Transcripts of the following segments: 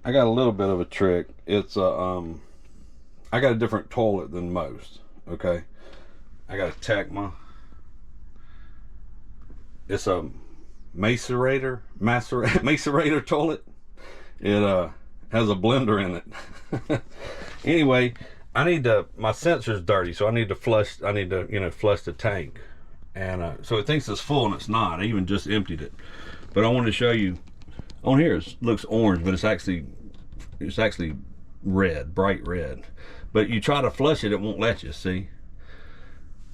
I got a little bit of a trick. It's I got a different toilet than most. Okay, I got a Tecma. It's a macerator toilet. It has a blender in it. Anyway, I need to. My sensor's dirty, so I need to flush. I need to flush the tank, and so it thinks it's full and it's not. I even just emptied it, but I wanted to show you. On here it looks orange, but it's actually red, bright red. But you try to flush it, it won't let you, see?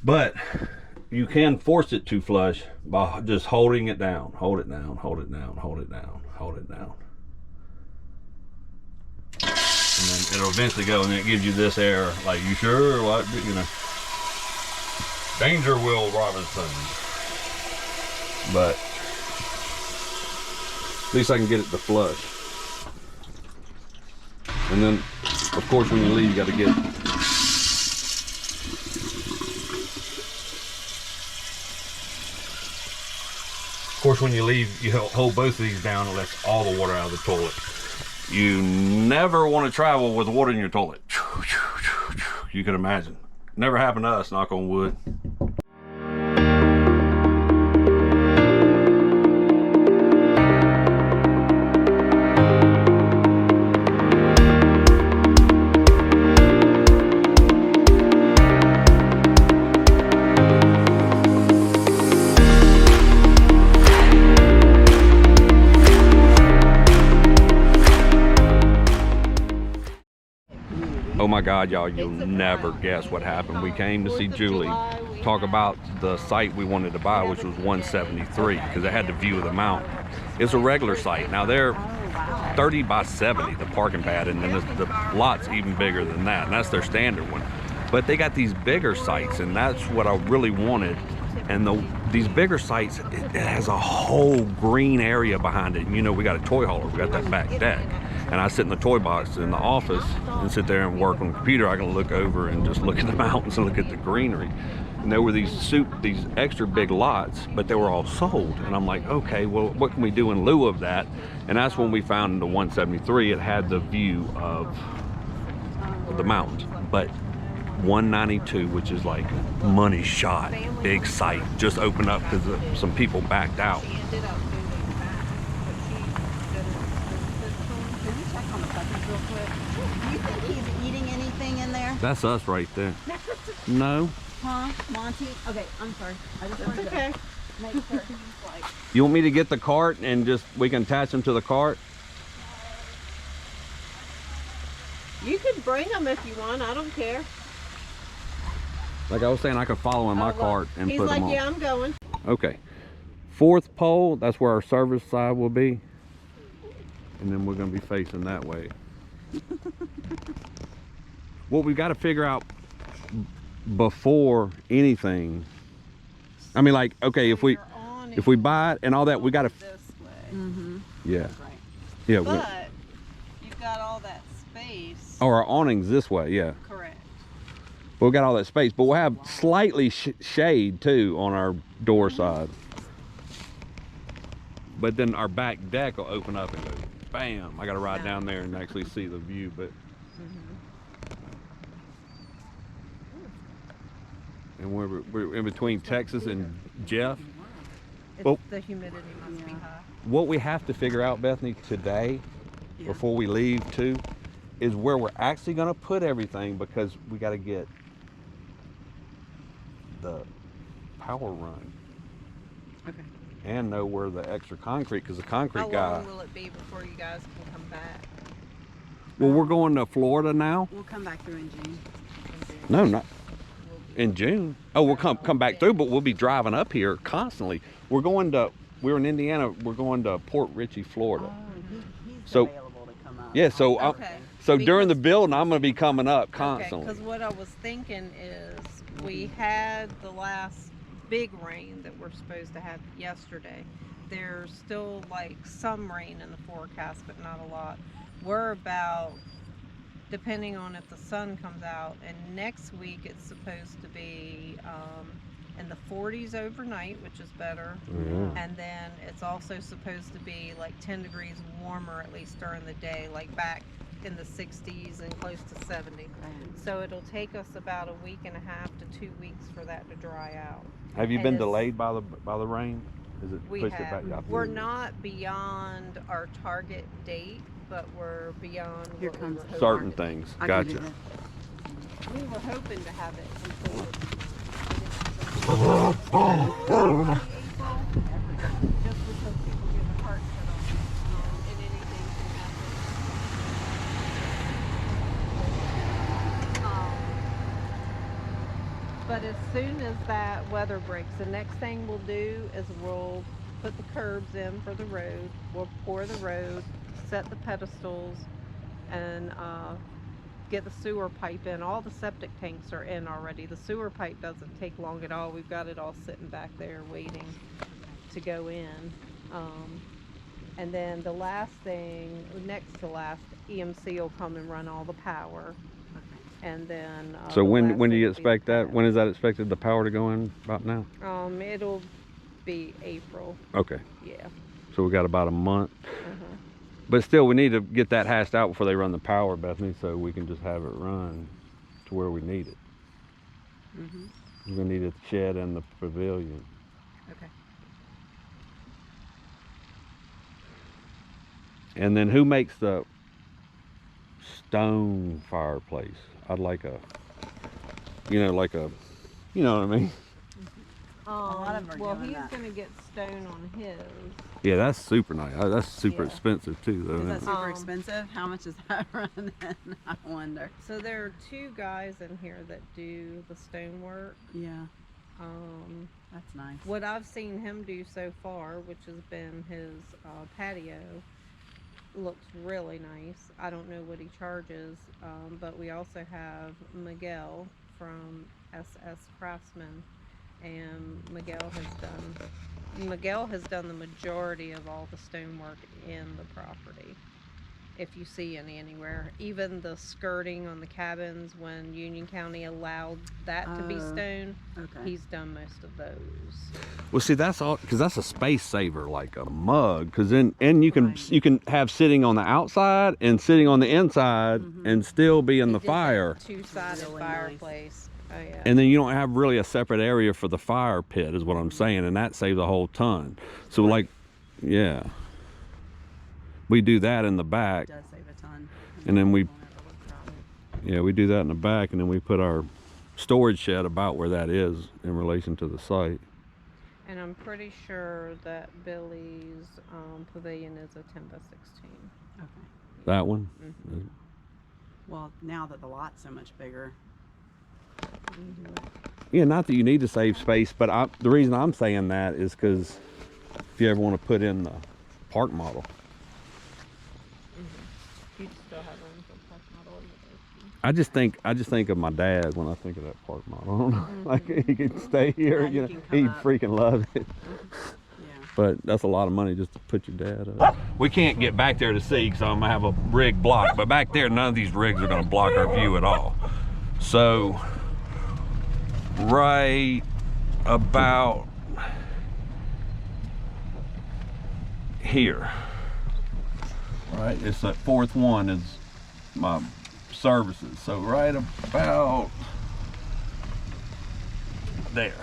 But you can force it to flush by just holding it down. Hold it down, hold it down, hold it down, hold it down. And then it'll eventually go, and then it gives you this error, like, you sure? What, Danger, Will Robinson. But at least I can get it to flush. And then, of course, when you leave, you got to get. Of course, when you leave, you hold both of these down. It lets all the water out of the toilet. You never want to travel with water in your toilet. You can imagine. Never happened to us, knock on wood. Oh my God, y'all, you'll never guess what happened. We came to see Julie talk about the site we wanted to buy, which was 173, because it had the view of the mountain. It's a regular site. Now they're 30 by 70, the parking pad, and then the lot's even bigger than that, and that's their standard one. But they got these bigger sites, and that's what I really wanted. And these bigger sites, it has a whole green area behind it. And we got a toy hauler, we got that back deck. And I sit in the toy box in the office and sit there and work on the computer. I can look over and just look at the mountains and look at the greenery. And there were these extra big lots, but they were all sold. And I'm like, okay, well, what can we do in lieu of that? And that's when we found the 173. It had the view of the mountains. But 192, which is like money shot, big site, just opened up because some people backed out. Do you think he's eating anything in there? That's us right there. No. Huh? Monty? Okay, I'm sorry. I just wanted to make sure he's like... You want me to get the cart and we can attach them to the cart? You can bring them if you want. I don't care. Like I was saying, I could follow in my cart and put them on. He's like, yeah, I'm going. Okay. Fourth pole, that's where our service side will be. And then we're going to be facing that way. What we've got to figure out before anything, I mean, like, okay, if we buy it and all that, we got to this way. yeah, Right. yeah. But you've got all that space. Oh, our awning's this way, yeah. Correct. We've got all that space, but we'll have slightly shade too on our door side. But then our back deck will open up and go bam. I got to ride down there and actually see the view, but and we're in between Texas and Jeff. The humidity must be high. What we have to figure out, Bethany, today before we leave too, is where we're actually going to put everything, because we got to get the power run. Okay. And know where the extra concrete, because the concrete guy. How long will it be before you guys can come back? Well, we're going to Florida now. We'll come back through in June. No, not in June. Oh, we'll come back through, but we'll be driving up here constantly. We're in Indiana. We're going to Port Richey, Florida. He's So- available to come up. Yeah, so Okay. so during the Because- building, I'm going to be coming up constantly. Because what I was thinking is we had the last big rain that we're supposed to have yesterday. There's still like some rain in the forecast, but not a lot. We're about, depending on if the sun comes out, and next week it's supposed to be in the 40s overnight, which is better. Yeah. And then it's also supposed to be like 10 degrees warmer, at least during the day, like back in the 60s and close to 70. So it'll take us about a week and a half to 2 weeks for that to dry out. Have you And been it's- delayed by the rain? Is it We pushed it have. back? Yeah. We're not beyond our target date, but we're beyond Here what comes we were Certain hoping. things. I can do Gotcha. that. We were hoping to have it completed. Just because people get their heart set on it, and anything can happen. But as soon as that weather breaks, the next thing we'll do is we'll put the curbs in for the road. We'll pour the road, set the pedestals, and get the sewer pipe in. All the septic tanks are in already. The sewer pipe doesn't take long at all. We've got it all sitting back there waiting to go in. And then the last thing, next to last, EMC will come and run all the power. And then So the when last do thing you will be expect that? the When is that expected the power to go in? About now? it'll be April. Okay. Yeah. So we got about a month. But still, we need to get that hashed out before they run the power, Bethany, so we can just have it run to where we need it. We're gonna need a shed and the pavilion. Okay. And then who makes the stone fireplace? I'd like a, you know, like a, you know what I mean? lot of them are well, doing he's that. gonna get stone on his. Yeah, that's super nice. That's super Yeah. expensive too, though. Is isn't that it? super Um, expensive? How much is that running? I wonder. So there are 2 guys in here that do the stonework. Yeah, Um, that's nice. what I've seen him do so far, which has been his patio, looks really nice. I don't know what he charges, but we also have Miguel from SS Craftsman, and Miguel has done the majority of all the stonework in the property. If you see any anywhere, even the skirting on the cabins when Union County allowed that to be Oh. stone, Okay. he's done most of those. Well, see, that's all because that's a space saver, like a mug. Because then, and you can Right. you can have sitting on the outside and sitting on the inside, and still be in He the did that fire. two-sided Really nice. fireplace. Oh yeah. And then you don't have really a separate area for the fire pit, is what I'm saying, and that saves a whole ton. So, like, yeah, we do that in the back. It does save a ton. And then we- Won't ever look crowded. Yeah, we do that in the back, and then we put our storage shed about where that is in relation to the site. And I'm pretty sure that Billy's pavilion is a 10 by 16. Okay. That one. Well, now that the lot's so much bigger. Yeah, not that you need to save space, but the reason I'm saying that is because if you ever want to put in the park model, You'd still have room for park model in the basement. I just think of my dad when I think of that park model. I don't know, like he could stay here, Yeah, you you know, can come he up. freaking loved it. Yeah. But that's a lot of money just to put your dad up. We can't get back there to see because I'm gonna have a rig block. But back there, none of these rigs are gonna block our view at all. So, right about here, right? It's that fourth one is my services. So right about there.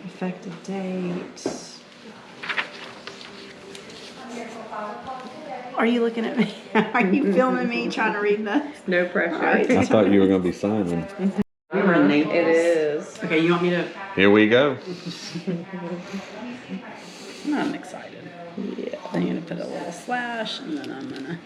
Effective date. Are you looking at me? Are you filming me trying to read this? No pressure. Alright. I thought you were gonna be signing. We're in Naples. It is. Okay, you want me to? Here we go. I'm excited. Yeah. Then you're gonna put a little slash, and then I'm gonna.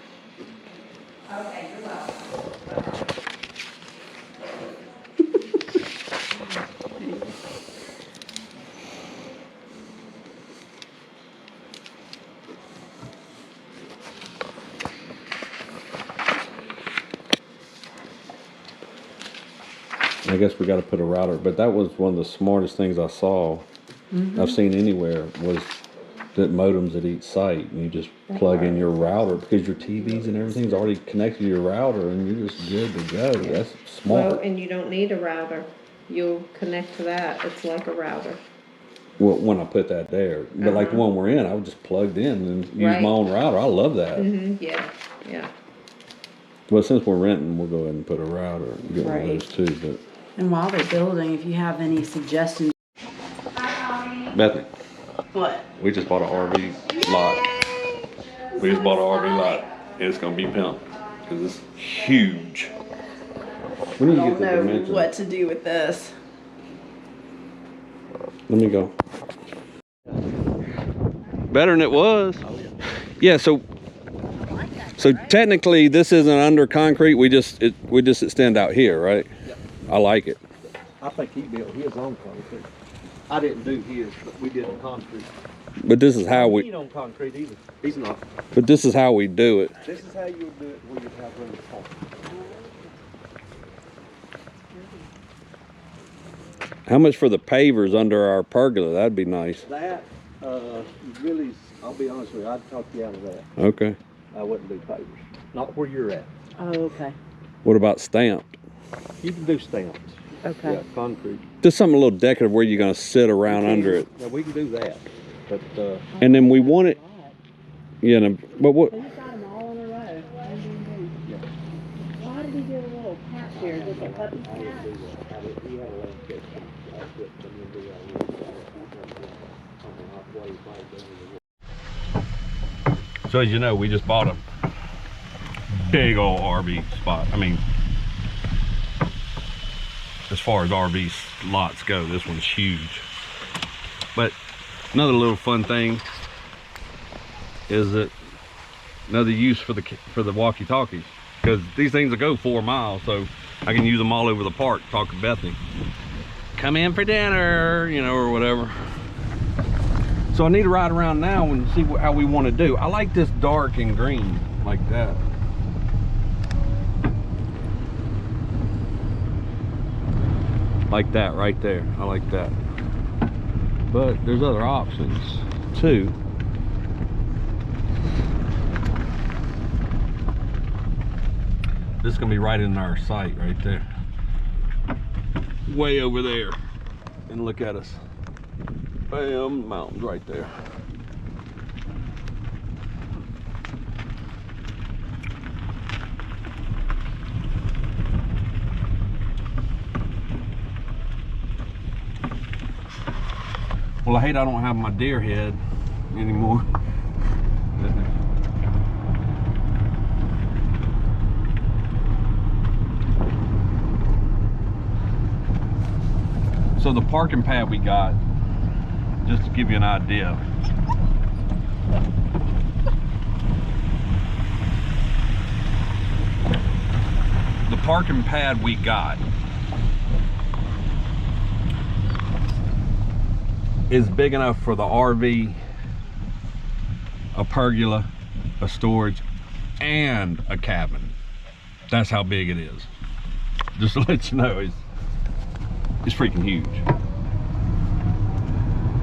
I guess we got to put a router, but that was one of the smartest things I saw. I've seen anywhere was that modems at each site, and you just plug in your router because your TVs and everything's already connected to your router, and you're just good to go. That's smart. Well, and you don't need a router. You'll connect to that. It's like a router. Well, when I put that there, but like the one we're in, I was just plugged in and use Right. my own router. I love that. Yeah, yeah. Well, since we're renting, we'll go ahead and put a router and get one of Right. those too. But And while they're building, if you have any suggestions. Bethany, What? we just bought an RV lot. We just bought an RV lot. It's gonna be pimp because it's huge. When do you get the dimensions? to do with this. Let me go. Better than it was. Yeah. So technically, this isn't under concrete. We just extend out here, right? Yep. I like it. I think he built his on concrete. I didn't do his, but we did on concrete. But this is how He we. ain't on concrete either. He's not. But this is how we do it. This is how you would do it where you have room to park. How much for the pavers under our pergola? That'd be nice. That, really, I'll be honest with you, I'd talk you out of that. Okay. I wouldn't do pavers. Not where you're at. Oh, okay. What about stamped? You can do stamps. Okay. Yeah, concrete. Just something a little decorative where you're gonna sit around under it. Yeah, we can do that. But, And then we want it. Yeah. But what? He's got them all in a row. yeah. Why did he do a little patch here? Just a puppy patch? He had a landscape. I put them in the, So as you know, we just bought a big old RV spot. I mean, as far as RV lots go, this one's huge. But another little fun thing is that another use for the walkie-talkies, because these things will go 4 miles, so I can use them all over the park. Talk to Bethany, come in for dinner, you know, or whatever. So I need to ride around now and see how we want to do. I like this dark and green like that. Like that right there. I like that. But there's other options too. This is gonna be right in our sight right there. Way over there. And look at us. Bam, mountains right there. Well, I hate I don't have my deer head anymore. So the parking pad we got, just to give you an idea, the parking pad we got is big enough for the RV, a pergola, a storage, and a cabin. That's how big it is. Just to let you know, it's freaking huge.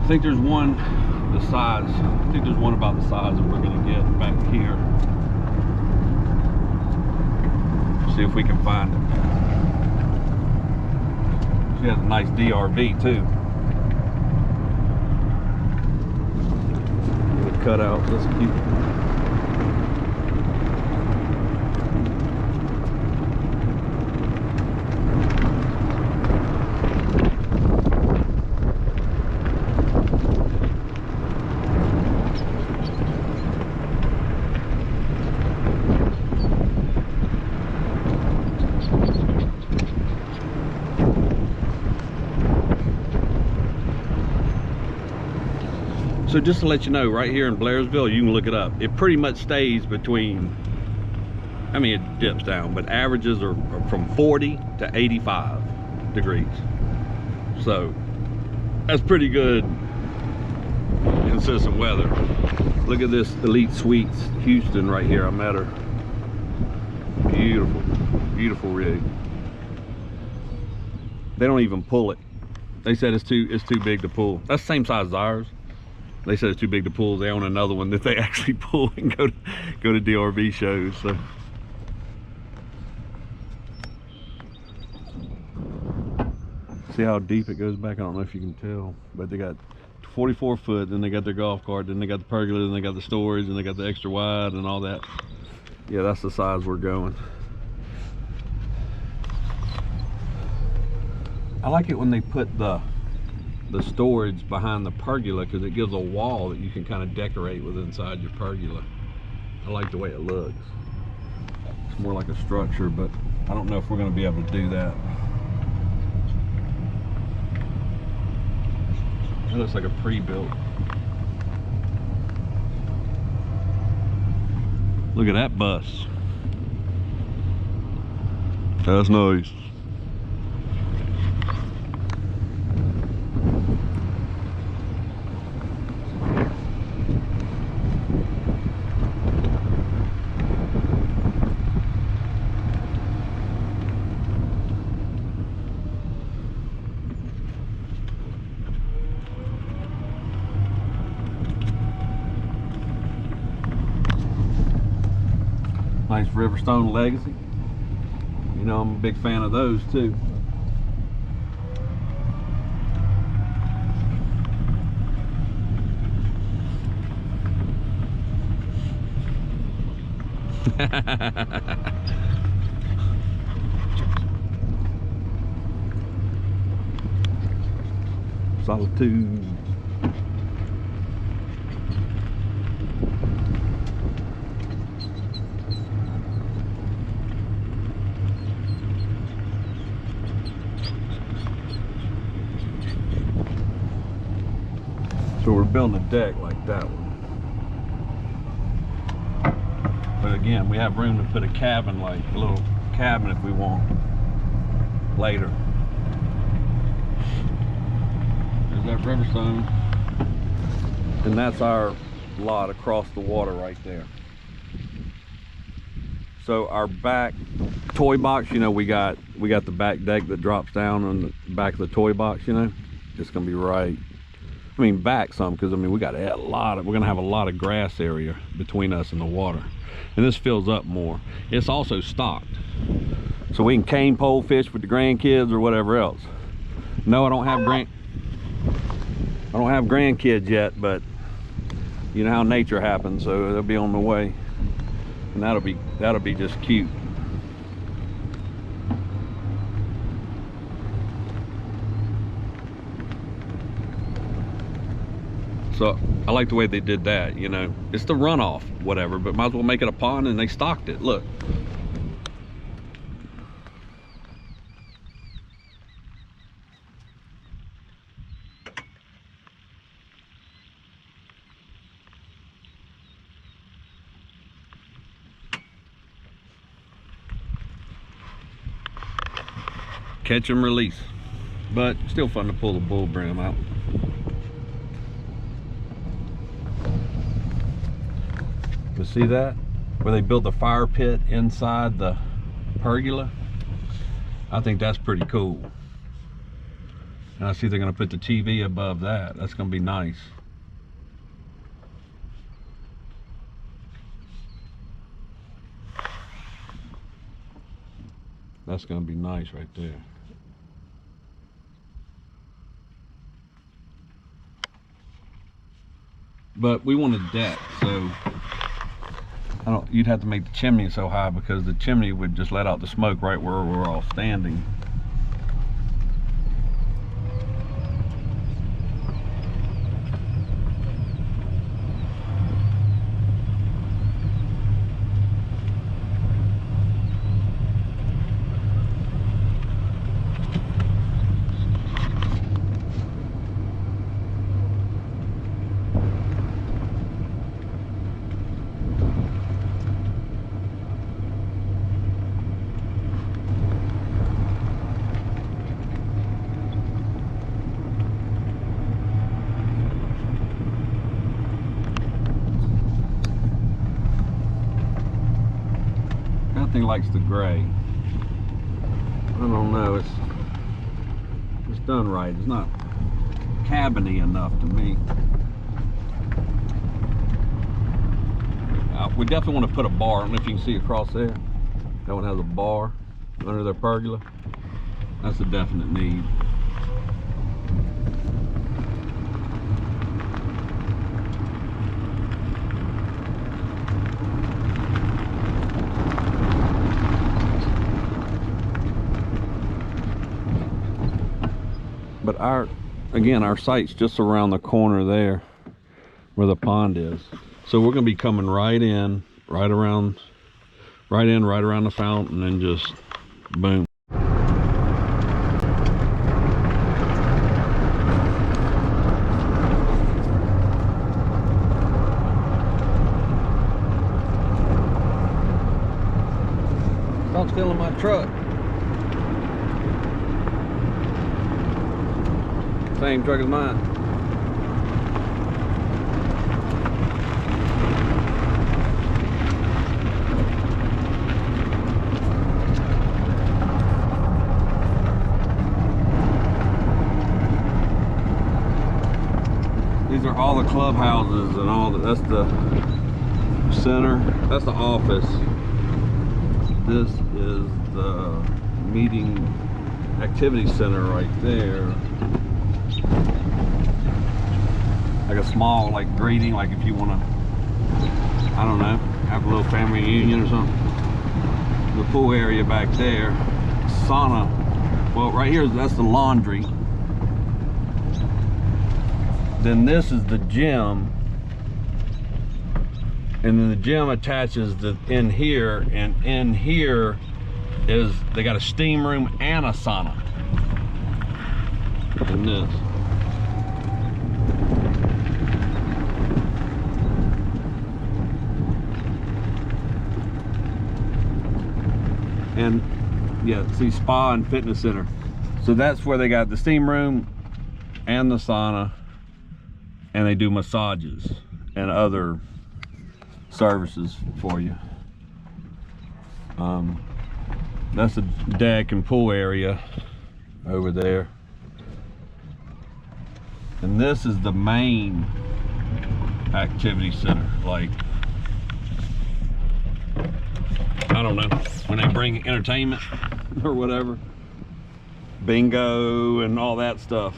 I think there's one the size. I think there's one about the size that we're gonna get back here. See if we can find it. She has a nice DRV too. The cutout, that's cute. So just to let you know, right here in Blairsville, you can look it up. It pretty much stays between, I mean, it dips down, but averages are from 40 to 85 degrees. So that's pretty good, consistent weather. Look at this Elite Suites Houston right here. I'm at her. Beautiful, beautiful rig. They don't even pull it. They said it's too big to pull. That's the same size as ours. They said it's too big to pull. They own another one that they actually pull and go to DRV shows. So. See how deep it goes back? I don't know if you can tell, but they got 44 foot, then they got their golf cart, then they got the pergola, then they got the storage, and they got the extra wide and all that. Yeah, that's the size we're going. I like it when they put the storage behind the pergola, because it gives a wall that you can kind of decorate with inside your pergola. I like the way it looks. It's more like a structure, but I don't know if we're going to be able to do that. It looks like a pre-built. Look at that bus. That's nice. Nice Riverstone Legacy. You know, I'm a big fan of those too. Solitude. So we're building a deck like that one. But again, we have room to put a cabin, like a little cabin if we want later. There's that Riverstone. And that's our lot across the water right there. So our back toy box, you know, we got the back deck that drops down on the back of the toy box, you know. It's gonna be right. I mean, back some, because I mean, we're gonna have a lot of grass area between us and the water, and this fills up more. It's also stocked, so we can cane pole fish with the grandkids or whatever else. No, I don't have grandkids yet, but you know how nature happens, so they'll be on the way, and that'll be just cute. So I like the way they did that, you know. It's the runoff, whatever, but might as well make it a pond, and they stocked it. Look. Catch and release. But still fun to pull the bull brim out. You see that? Where they built the fire pit inside the pergola? I think that's pretty cool. And I see they're gonna put the TV above that. That's gonna be nice. That's gonna be nice right there. But we want a deck, so you'd have to make the chimney so high, because the chimney would just let out the smoke right where we're all standing. Thing likes the gray. I don't know, it's done right. It's not cabiny enough to me. We definitely want to put a bar. I don't know if you can see across there. That one has a bar under their pergola. That's a definite need. But our site's just around the corner there where the pond is. So we're gonna be coming right in, right around the fountain, and just boom. Stop stealing my truck. Same truck as mine. These are all the clubhouses and all that. That's the center. That's the office. This is the meeting activity center right there. Like a small, like greeting, like if you want to, I don't know, have a little family reunion or something. The pool area back there. Sauna. Well, right here, that's the laundry. Then this is the gym, and then the gym attaches in here, and in here is, they got a steam room and a sauna in this. And yeah, see, spa and fitness center. So that's where they got the steam room and the sauna, and they do massages and other services for you. That's the deck and pool area over there. And this is the main activity center. Like, I don't know, when they bring entertainment or whatever, bingo and all that stuff,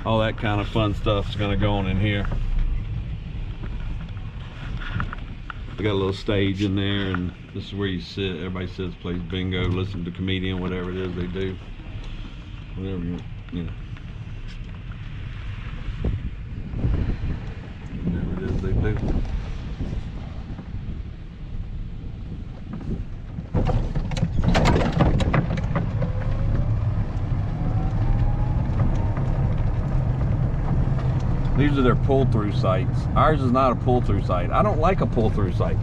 all that kind of fun stuff is going to go on in here. They got a little stage in there, and this is where you sit. Everybody sits, plays bingo, listen to comedian, whatever it is they do, whatever you know, whatever it is they do. These are their pull-through sites. Ours is not a pull-through site. I don't like a pull-through site.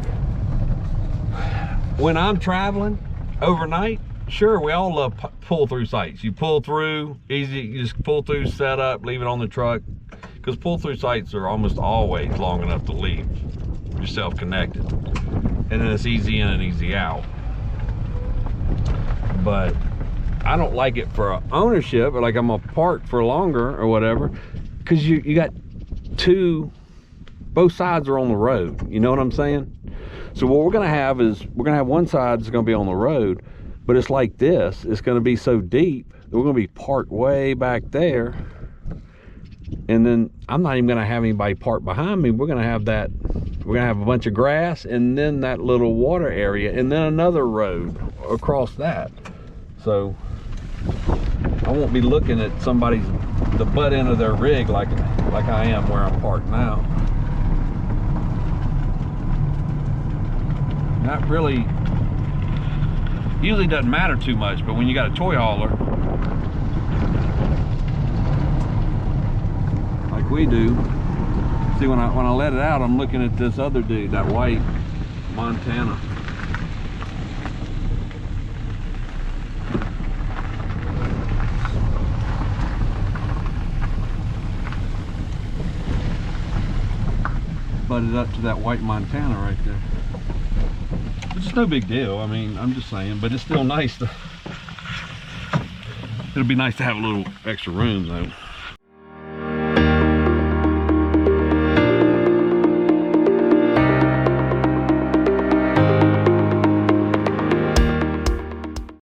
When I'm traveling overnight, sure, we all love pull-through sites. You pull through, easy, you just pull through, set up, leave it on the truck. Because pull-through sites are almost always long enough to leave yourself connected. And then it's easy in and easy out. But I don't like it for ownership, or like I'm gonna park for longer or whatever. Because you got both sides are on the road, you know what I'm saying? So what we're gonna have is, we're gonna have one side that's gonna be on the road, but it's like this, it's gonna be so deep that we're gonna be parked way back there, and then I'm not even gonna have anybody parked behind me. We're gonna have a bunch of grass, and then that little water area, and then another road across that. So I won't be looking at the butt end of their rig like I am where I'm parked now. Not really, usually doesn't matter too much, but when you got a toy hauler like we do, see, when I let it out, I'm looking at this other dude, that white Montana. Butted up to that white Montana right there. Which is no big deal. I mean, I'm just saying, but it's still nice to, it'll be nice to have a little extra room though.